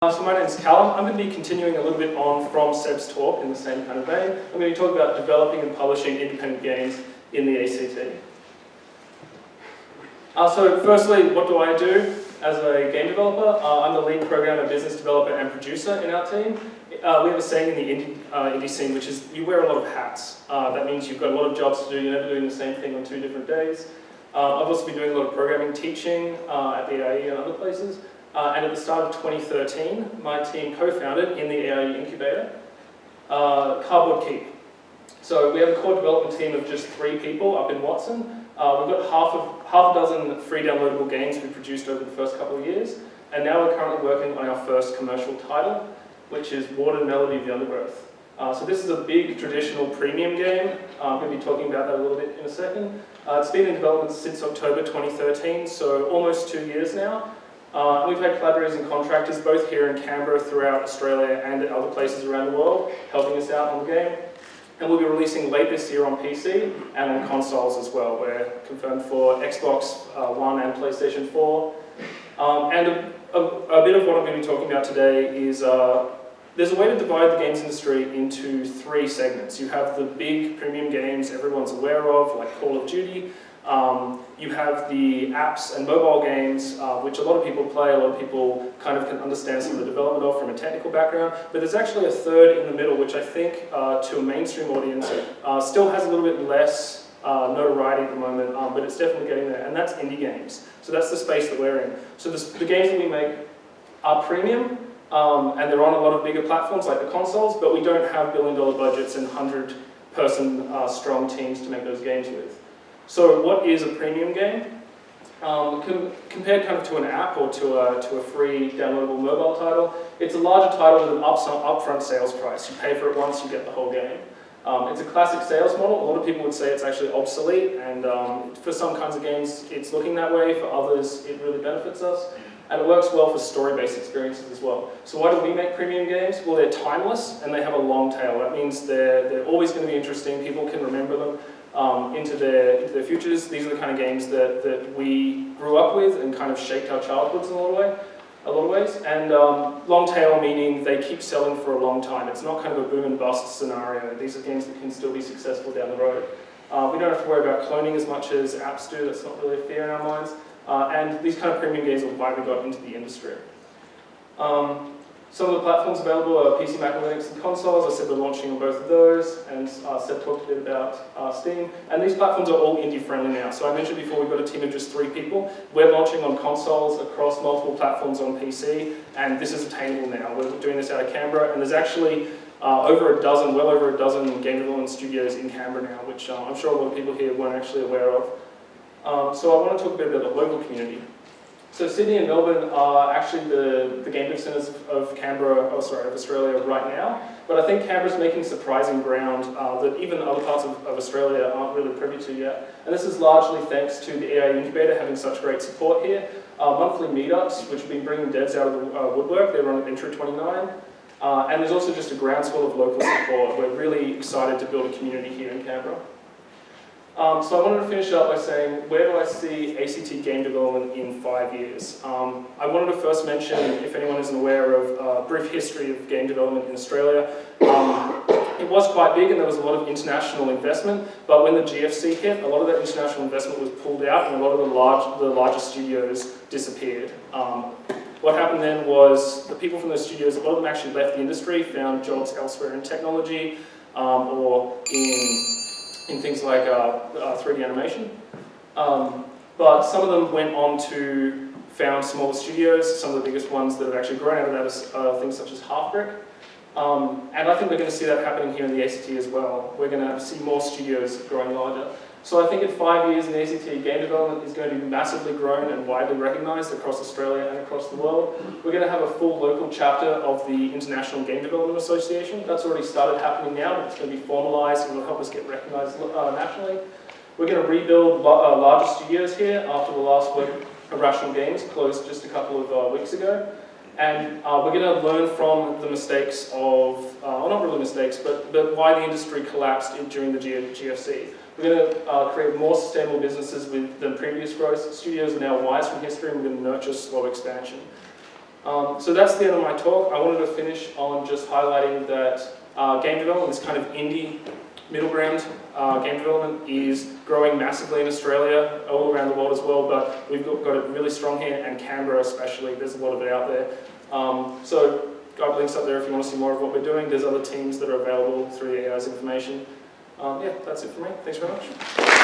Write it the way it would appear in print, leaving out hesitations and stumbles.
So my name is Calum. I'm going to be continuing a little bit on from Seb's talk in the same kind of vein. I'm going to be talking about developing and publishing independent games in the ACT. So firstly, what do I do as a game developer? I'm the lead programmer, business developer, and producer in our team. We have a saying in the indie scene, which is you wear a lot of hats. That means you've got a lot of jobs to do. You're never doing the same thing on 2 different days. I've also been doing a lot of programming, teaching at the AIE and other places. And at the start of 2013, my team co-founded in the AIE incubator, Cardboard Keep. So we have a core development team of just 3 people up in Watson. We've got half a dozen free downloadable games we produced over the first couple of years. And now we're currently working on our first commercial title, which is Water Melody of the Undergrowth. So this is a big traditional premium game. I'm going to be talking about that a little bit in a second. It's been in development since October 2013, so almost 2 years now. We've had collaborators and contractors both here in Canberra, throughout Australia and at other places around the world, helping us out on the game. And we'll be releasing late this year on PC and on consoles as well. We're confirmed for Xbox One and PlayStation 4. And a bit of what I'm going to be talking about today is there's a way to divide the games industry into 3 segments. You have the big premium games everyone's aware of, like Call of Duty. You have the apps and mobile games, which a lot of people play, a lot of people kind of can understand some of the development of from a technical background, but there's actually a third in the middle, which I think to a mainstream audience still has a little bit less notoriety at the moment, but it's definitely getting there, and that's indie games. So that's the space that we're in. So the games that we make are premium, and they're on a lot of bigger platforms like the consoles, but we don't have billion-dollar budgets and 100-person strong teams to make those games with. So what is a premium game? Compared kind of to an app or to a free downloadable mobile title, it's a larger title with an upfront sales price. You pay for it once, you get the whole game. It's a classic sales model. A lot of people would say it's actually obsolete, and for some kinds of games it's looking that way, for others it really benefits us. And it works well for story-based experiences as well. So why do we make premium games? Well, they're timeless and they have a long tail. That means they're always going to be interesting. People can remember them into their futures. These are the kind of games that we grew up with and kind of shaped our childhoods in a lot of ways. And long tail meaning they keep selling for a long time. It's not kind of a boom and bust scenario. These are games that can still be successful down the road. We don't have to worry about cloning as much as apps do. That's not really a fear in our minds. And these kind of premium games are why we got into the industry. Some of the platforms available are PC, Mac, Linux, and consoles. I said we're launching on both of those, and Seb talked a bit about Steam. And these platforms are all indie-friendly now. So I mentioned before we've got a team of just 3 people. We're launching on consoles across multiple platforms on PC, and this is attainable now. We're doing this out of Canberra, and there's actually well over a dozen game development studios in Canberra now, which I'm sure a lot of people here weren't actually aware of. So I want to talk a bit about the local community. So Sydney and Melbourne are actually the game dev centres of Australia right now. But I think Canberra's making surprising ground that even other parts of Australia aren't really privy to yet. And this is largely thanks to the AIE incubator having such great support here. Monthly meetups, which have been bringing devs out of the woodwork. They run at Intro 29. And there's also just a groundswell of local support. We're really excited to build a community here in Canberra. So I wanted to finish up by saying, where do I see ACT game development in 5 years? I wanted to first mention, if anyone isn't aware of a brief history of game development in Australia. It was quite big and there was a lot of international investment, but when the GFC hit, a lot of that international investment was pulled out and a lot of the larger studios disappeared. What happened then was the people from those studios, a lot of them actually left the industry, found jobs elsewhere in technology or in things like 3D animation. But some of them went on to found smaller studios. Some of the biggest ones that have actually grown out of that is things such as Halfbrick. And I think we're going to see that happening here in the ACT as well. We're going to see more studios growing larger. So I think in 5 years in the ACT, game development is going to be massively grown and widely recognised across Australia and across the world. We're going to have a full local chapter of the International Game Development Association. That's already started happening now, but it's going to be formalised and will help us get recognised nationally. We're going to rebuild larger studios here after the last work of Rational Games closed just a couple of weeks ago. And we're going to learn from the mistakes of, well not really mistakes, but why the industry collapsed during the GFC. We're going to create more sustainable businesses than previous growth. Studios are now wise from history, and we're going to nurture slow expansion. So that's the end of my talk. I wanted to finish on just highlighting that game development, this kind of indie middle ground game development, is growing massively in Australia, all around the world as well, but we've got it really strong here, and Canberra especially, there's a lot of it out there. So got links up there if you want to see more of what we're doing. There's other teams that are available through the AI's information. Yeah, that's it for me. Thanks very much.